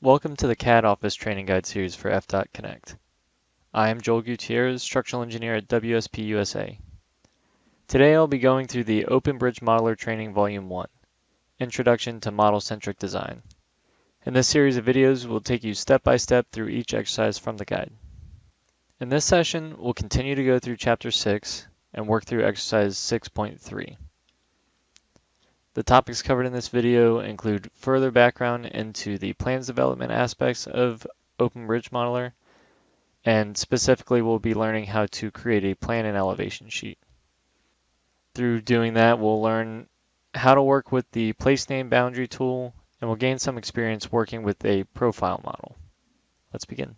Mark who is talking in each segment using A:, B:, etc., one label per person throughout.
A: Welcome to the CAD Office Training Guide series for FDOT Connect. I am Joel Gutierrez, Structural Engineer at WSP USA. Today I'll be going through the Open Bridge Modeler Training Volume 1, Introduction to Model-Centric Design. In this series of videos, we'll take you step by step through each exercise from the guide. In this session, we'll continue to go through Chapter 6 and work through Exercise 6.3. The topics covered in this video include further background into the plans development aspects of Open Bridge Modeler, and specifically we'll be learning how to create a plan and elevation sheet. Through doing that, we'll learn how to work with the place name boundary tool, and we'll gain some experience working with a profile model. Let's begin.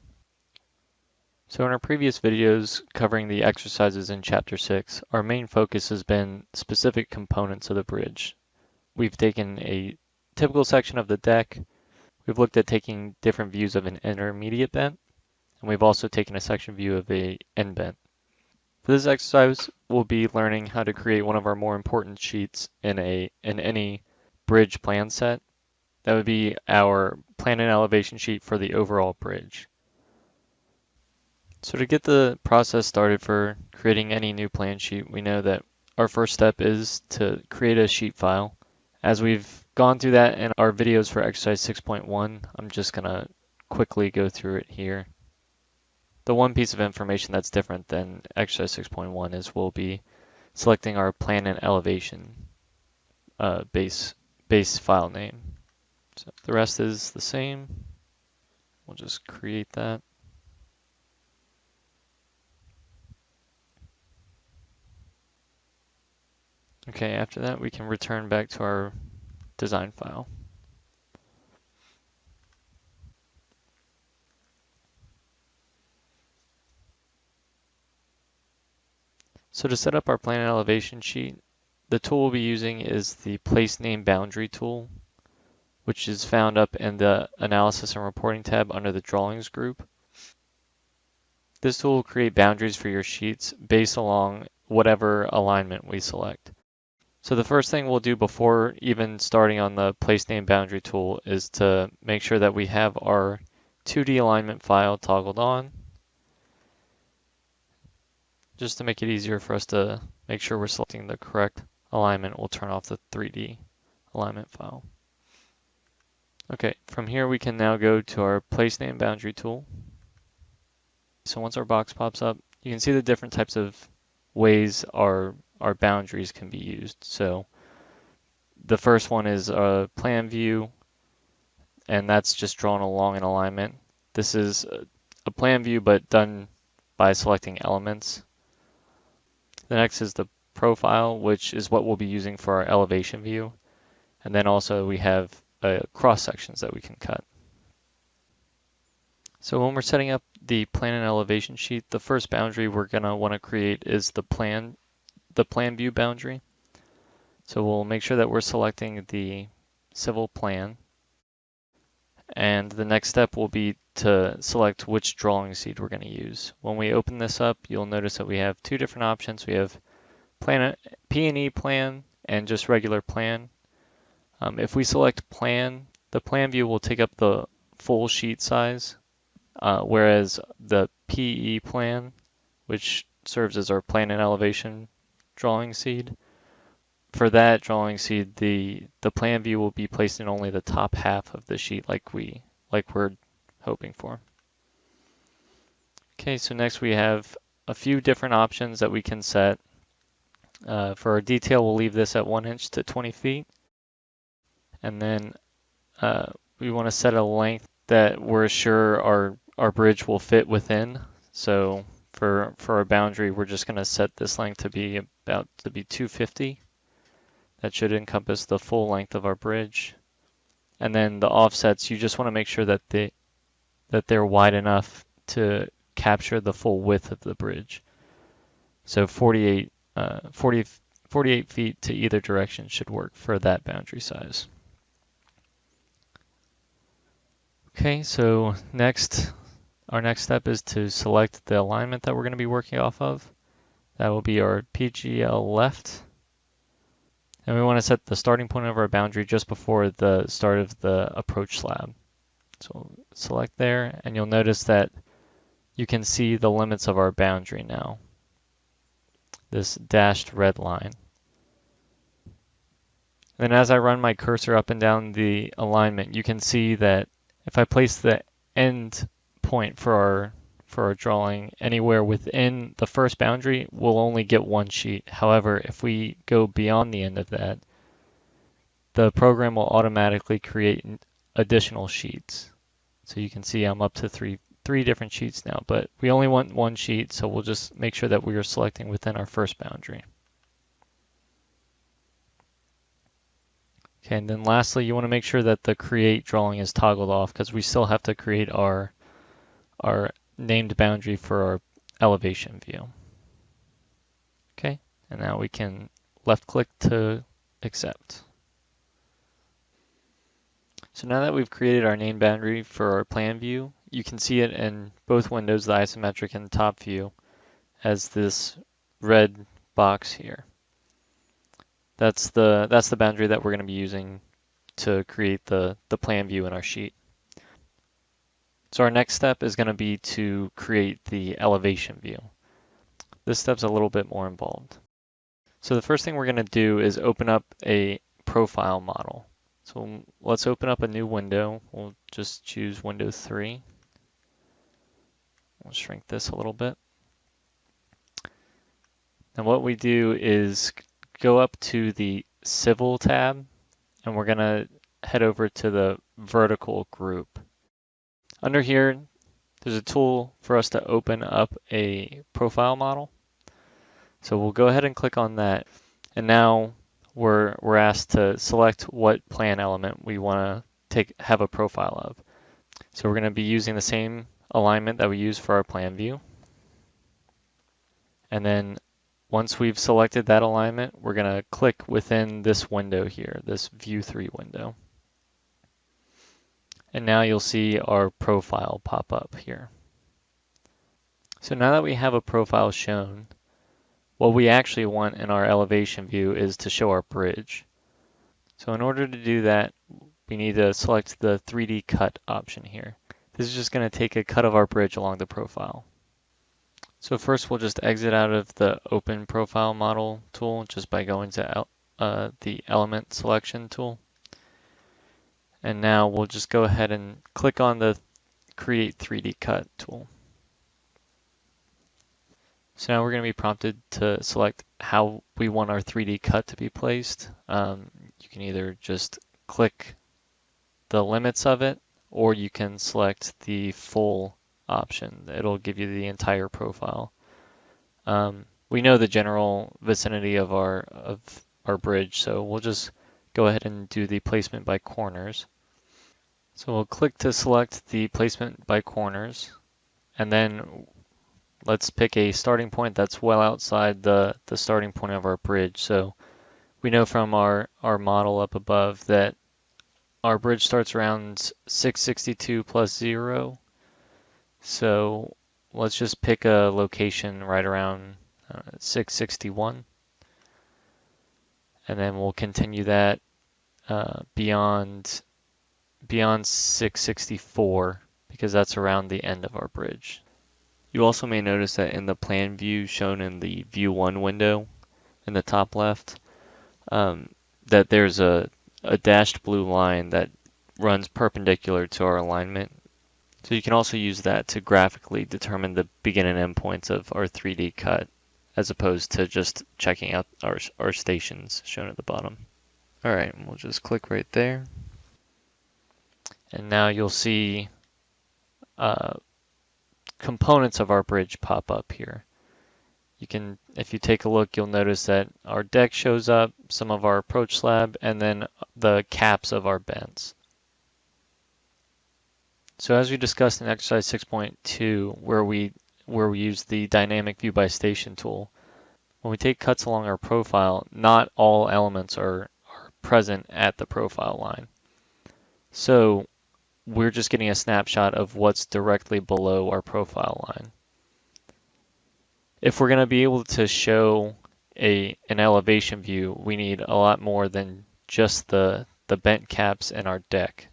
A: So in our previous videos covering the exercises in Chapter 6, our main focus has been specific components of the bridge. We've taken a typical section of the deck, we've looked at taking different views of an intermediate bent, and we've also taken a section view of a end bent. For this exercise, we'll be learning how to create one of our more important sheets in any bridge plan set. That would be our plan and elevation sheet for the overall bridge. So to get the process started for creating any new plan sheet, we know that our first step is to create a sheet file. As we've gone through that in our videos for exercise 6.1, I'm just going to quickly go through it here. The one piece of information that's different than exercise 6.1 is we'll be selecting our plan and elevation base file name. So the rest is the same. We'll just create that. Okay, after that we can return back to our design file. So to set up our plan and elevation sheet, the tool we'll be using is the Place Name Boundary tool, which is found up in the Analysis and Reporting tab under the Drawings group. This tool will create boundaries for your sheets based along whatever alignment we select. So the first thing we'll do before even starting on the Place Name Boundary tool is to make sure that we have our 2D alignment file toggled on, just to make it easier for us to make sure we're selecting the correct alignment. We'll turn off the 3D alignment file. Okay, from here we can now go to our Place Name Boundary tool. So once our box pops up, you can see the different types of ways our boundaries can be used. So the first one is a plan view, and that's just drawn along an alignment. This is a plan view, but done by selecting elements. The next is the profile, which is what we'll be using for our elevation view. And then also we have cross sections that we can cut. So when we're setting up the plan and elevation sheet, the first boundary we're going to want to create is the plan view boundary. So we'll make sure that we're selecting the civil plan. And the next step will be to select which drawing seed we're going to use. When we open this up, you'll notice that we have two different options. We have P&E plan and just regular plan. If we select plan, the plan view will take up the full sheet size, whereas the PE plan, which serves as our plan and elevation drawing seed, for that drawing seed, the plan view will be placed in only the top half of the sheet like we're hoping for. Okay, so next we have a few different options that we can set. For our detail, we'll leave this at 1 inch to 20 feet. And then we want to set a length that we're sure our bridge will fit within. So for our boundary, we're just going to set this length to be 250. That should encompass the full length of our bridge. And then the offsets, you just want to make sure that they're wide enough to capture the full width of the bridge. So 48 feet to either direction should work for that boundary size. Okay, so our next step is to select the alignment that we're going to be working off of. That will be our PGL left. And we want to set the starting point of our boundary just before the start of the approach slab. So select there, and you'll notice that you can see the limits of our boundary now, this dashed red line. Then as I run my cursor up and down the alignment, you can see that if I place the end point for our drawing anywhere within the first boundary, we'll only get one sheet. However, if we go beyond the end of that, the program will automatically create additional sheets. So you can see I'm up to three different sheets now, but we only want one sheet, so we'll just make sure that we are selecting within our first boundary. Okay, and then lastly, you want to make sure that the create drawing is toggled off because we still have to create our named boundary for our elevation view. Okay, and now we can left click to accept. So now that we've created our named boundary for our plan view, you can see it in both windows, the isometric and the top view, as this red box here. That's the boundary that we're going to be using to create the plan view in our sheet. So our next step is going to be to create the elevation view. This step's a little bit more involved. So the first thing we're going to do is open up a profile model. So let's open up a new window. We'll just choose window 3. We'll shrink this a little bit. And what we do is go up to the Civil tab, and we're going to head over to the vertical group. Under here, there's a tool for us to open up a profile model. So we'll go ahead and click on that. And now we're asked to select what plan element we want to have a profile of. So we're going to be using the same alignment that we use for our plan view. And then once we've selected that alignment, we're going to click within this window here, this View 3 window. And now you'll see our profile pop up here. So now that we have a profile shown, what we actually want in our elevation view is to show our bridge. So in order to do that, we need to select the 3D cut option here. This is just going to take a cut of our bridge along the profile. So first we'll just exit out of the Open Profile Model tool just by going to the Element Selection tool. And now we'll just go ahead and click on the Create 3D Cut tool. So now we're going to be prompted to select how we want our 3D cut to be placed. You can either just click the limits of it, or you can select the full option. It'll give you the entire profile. We know the general vicinity of our bridge, so we'll just go ahead and do the placement by corners. So we'll click to select the placement by corners, and then let's pick a starting point that's well outside the starting point of our bridge. So we know from our model up above that our bridge starts around 662 plus 0. So let's just pick a location right around 661. And then we'll continue that beyond 664 because that's around the end of our bridge. You also may notice that in the plan view shown in the View 1 window in the top left, that there's a dashed blue line that runs perpendicular to our alignment. So you can also use that to graphically determine the begin and end points of our 3D cut, as opposed to just checking out our stations shown at the bottom. All right, we'll just click right there. And now you'll see components of our bridge pop up here. If you take a look, you'll notice that our deck shows up, some of our approach slab, and then the caps of our bends. So as we discussed in exercise 6.2, where we use the dynamic view by station tool, when we take cuts along our profile, not all elements are present at the profile line. So we're just getting a snapshot of what's directly below our profile line. If we're going to be able to show an elevation view, we need a lot more than just the bent caps in our deck.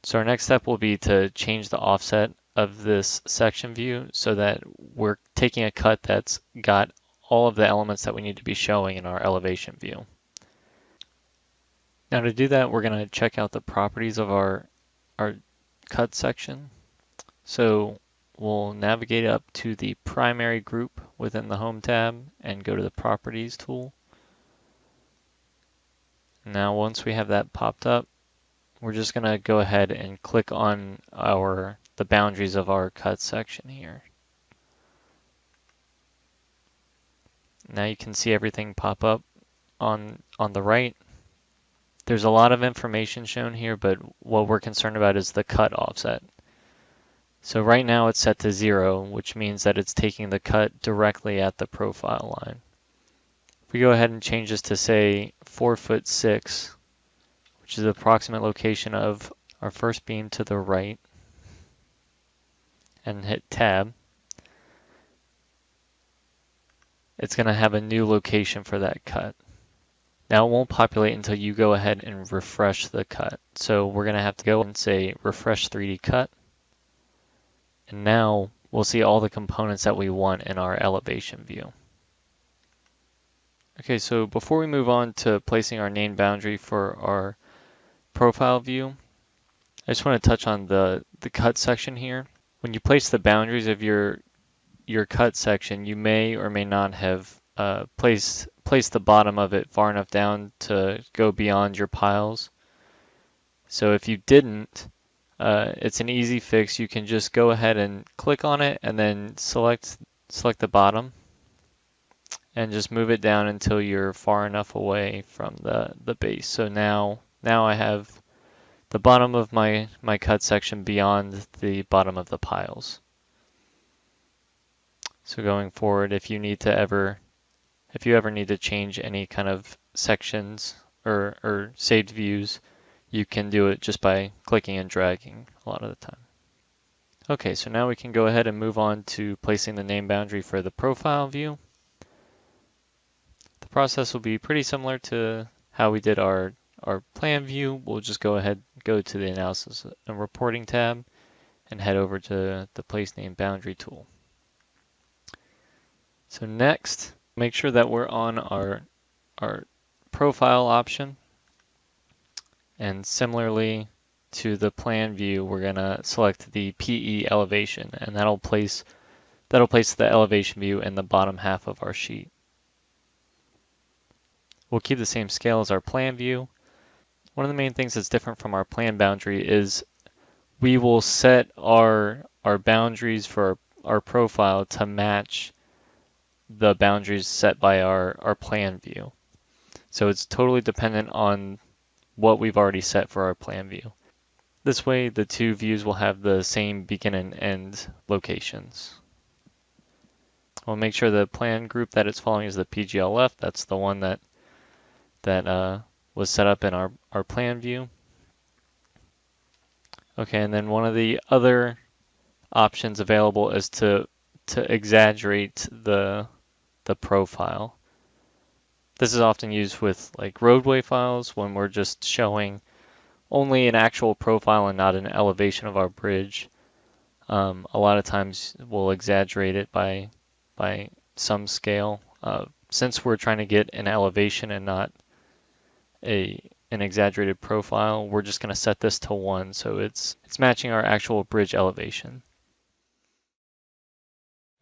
A: So our next step will be to change the offset of this section view so that we're taking a cut that's got all of the elements that we need to be showing in our elevation view. Now to do that, we're going to check out the properties of our cut section. So we'll navigate up to the primary group within the Home tab and go to the Properties tool. Now once we have that popped up, we're just going to go ahead and click on the boundaries of our cut section here. Now you can see everything pop up on the right. There's a lot of information shown here, but what we're concerned about is the cut offset. So right now it's set to 0, which means that it's taking the cut directly at the profile line. If we go ahead and change this to say 4'6", which is the approximate location of our first beam to the right, and hit tab, it's going to have a new location for that cut. Now it won't populate until you go ahead and refresh the cut. So we're going to have to go and say refresh 3D cut. And now we'll see all the components that we want in our elevation view. Okay, so before we move on to placing our named boundary for our profile view, I just want to touch on the cut section here. When you place the boundaries of your cut section, you may or may not have placed the bottom of it far enough down to go beyond your piles. So if you didn't, it's an easy fix. You can just go ahead and click on it and then select the bottom and just move it down until you're far enough away from the base. So now I have the bottom of my cut section beyond the bottom of the piles. So going forward, if you ever need to change any kind of sections or saved views, you can do it just by clicking and dragging a lot of the time. Okay, so now we can go ahead and move on to placing the name boundary for the profile view. The process will be pretty similar to how we did our plan view. We'll just go ahead, go to the Analysis and Reporting tab, and head over to the Place Name Boundary tool. So next, make sure that we're on our profile option. And similarly to the plan view, we're going to select the PE elevation, and that'll place the elevation view in the bottom half of our sheet. We'll keep the same scale as our plan view. One of the main things that's different from our plan boundary is we will set our boundaries for our profile to match the boundaries set by our plan view. So it's totally dependent on what we've already set for our plan view. This way, the two views will have the same begin and end locations. We'll make sure the plan group that it's following is the PGLF. That's the one that was set up in our plan view. Okay, and then one of the other options available is to exaggerate the profile. This is often used with like roadway files when we're just showing only an actual profile and not an elevation of our bridge. A lot of times we'll exaggerate it by some scale. Since we're trying to get an elevation and not an exaggerated profile, we're just going to set this to 1, so it's matching our actual bridge elevation.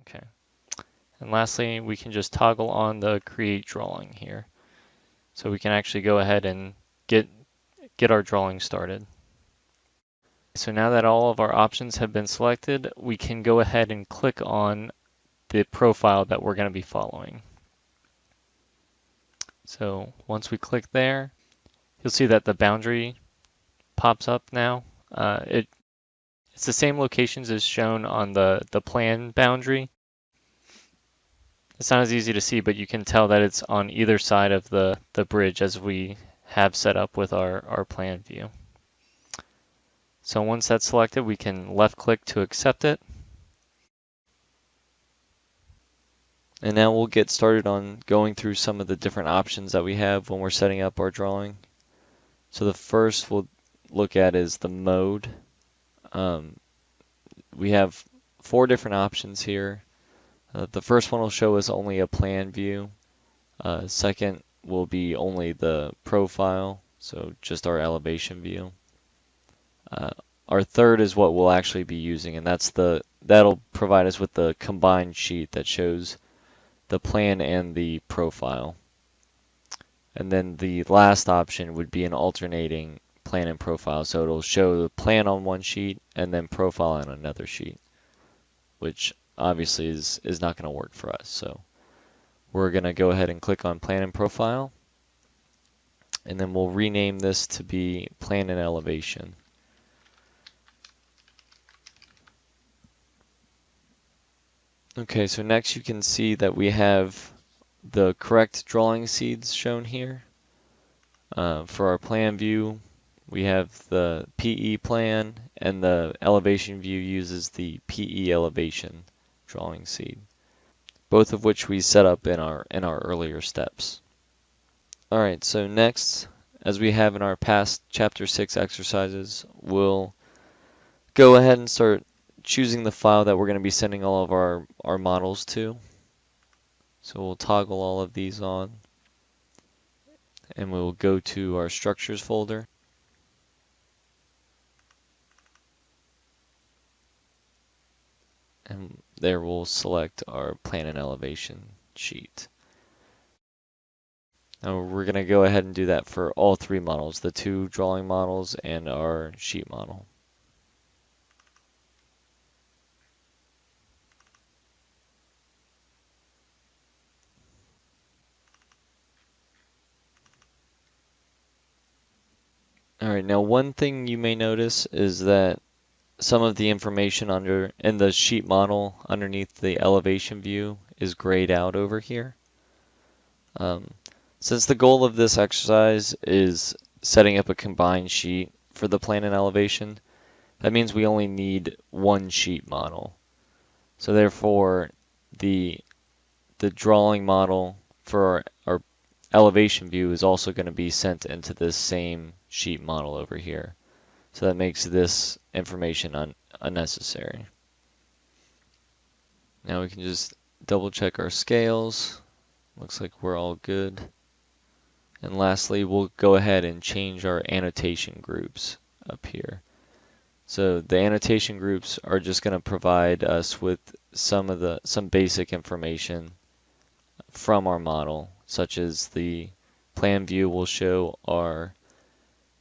A: Okay. And lastly, we can just toggle on the create drawing here. So we can actually go ahead and get our drawing started. So now that all of our options have been selected, we can go ahead and click on the profile that we're going to be following. So once we click there, you'll see that the boundary pops up now. It's the same locations as shown on the plan boundary. It's not as easy to see, but you can tell that it's on either side of the bridge as we have set up with our plan view. So once that's selected, we can left click to accept it. And now we'll get started on going through some of the different options that we have when we're setting up our drawing. So the first, we'll look at is the mode. We have 4 different options here. The first one will show us only a plan view. Second will be only the profile, so just our elevation view. Our third is what we'll actually be using, and that'll provide us with the combined sheet that shows the plan and the profile. And then the last option would be an alternating plan and profile, so it'll show the plan on one sheet and then profile on another sheet, which obviously is not going to work for us. So we're going to go ahead and click on plan and profile, and then we'll rename this to be plan and elevation. Okay, so next you can see that we have the correct drawing seeds shown here. For our plan view, we have the PE plan, and the elevation view uses the PE elevation drawing seed, both of which we set up in our earlier steps. All right, so next, as we have in our past Chapter 6 exercises, we'll go ahead and start choosing the file that we're going to be sending all of our models to. So we'll toggle all of these on, and we'll go to our structures folder. And there we'll select our plan and elevation sheet. Now we're going to go ahead and do that for all 3 models, the 2 drawing models and our sheet model. Alright, now one thing you may notice is that some of the information in the sheet model underneath the elevation view is grayed out over here. Since the goal of this exercise is setting up a combined sheet for the plan and elevation, that means we only need 1 sheet model. So therefore, the drawing model for our elevation view is also going to be sent into this same sheet model over here. So that makes this information unnecessary. Now we can just double check our scales. Looks like we're all good. And lastly, we'll go ahead and change our annotation groups up here. So the annotation groups are just going to provide us with some basic information from our model, such as the plan view will show our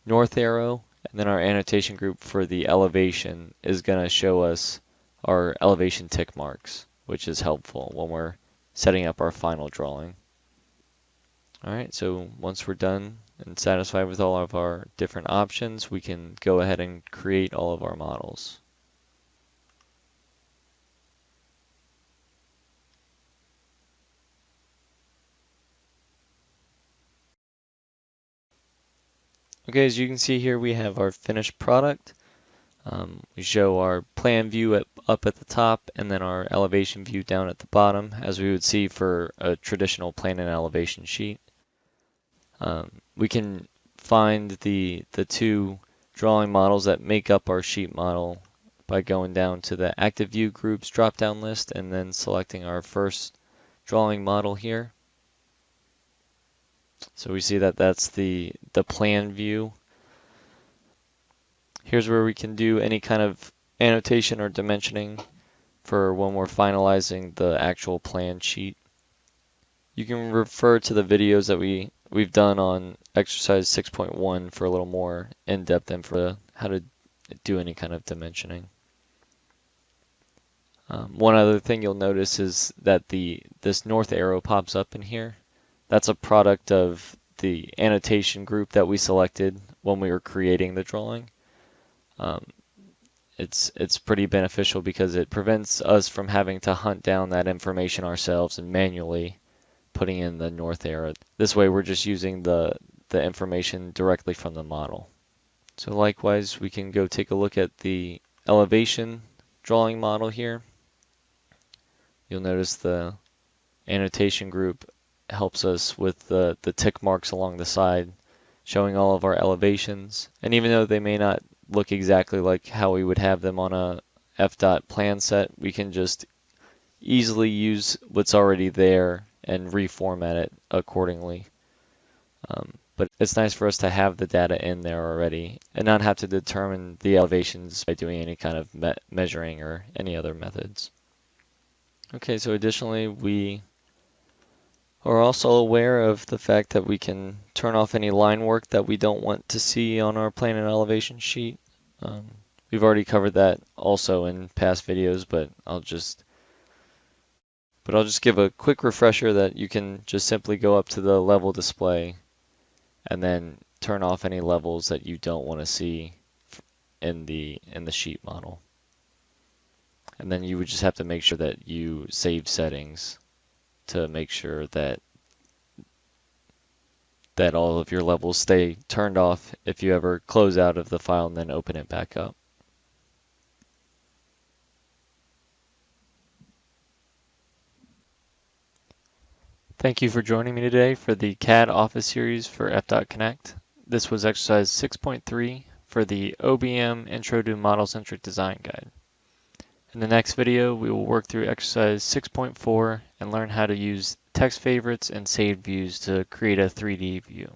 A: north arrow, and then our annotation group for the elevation is going to show us our elevation tick marks, which is helpful when we're setting up our final drawing. Alright, so once we're done and satisfied with all of our different options, we can go ahead and create all of our models. Okay, as you can see here, we have our finished product. We show our plan view up at the top, and then our elevation view down at the bottom, as we would see for a traditional plan and elevation sheet. We can find the 2 drawing models that make up our sheet model by going down to the Active View Groups drop-down list and then selecting our first drawing model here. So we see that that's the plan view. Here's where we can do any kind of annotation or dimensioning for when we're finalizing the actual plan sheet. You can refer to the videos that we've done on exercise 6.1 for a little more in-depth info how to do any kind of dimensioning. One other thing you'll notice is that this north arrow pops up in here. That's a product of the annotation group that we selected when we were creating the drawing. It's pretty beneficial because it prevents us from having to hunt down that information ourselves and manually putting in the north arrow. This way we're just using the information directly from the model. So likewise, we can go take a look at the elevation drawing model here. You'll notice the annotation group helps us with the tick marks along the side showing all of our elevations. And even though they may not look exactly like how we would have them on a FDOT plan set, we can just easily use what's already there and reformat it accordingly. But it's nice for us to have the data in there already and not have to determine the elevations by doing any kind of measuring or any other methods. Okay, so additionally, we are also aware of the fact that we can turn off any line work that we don't want to see on our plan and elevation sheet. We've already covered that also in past videos, but I'll just give a quick refresher that you can just simply go up to the level display and then turn off any levels that you don't want to see in the sheet model. And then you would just have to make sure that you save settings to make sure that all of your levels stay turned off if you ever close out of the file and then open it back up. Thank you for joining me today for the CAD Office series for FDOT Connect. This was exercise 6.3 for the OBM Intro to Model-Centric Design Guide. In the next video, we will work through exercise 6.4 and learn how to use text favorites and saved views to create a 3D view.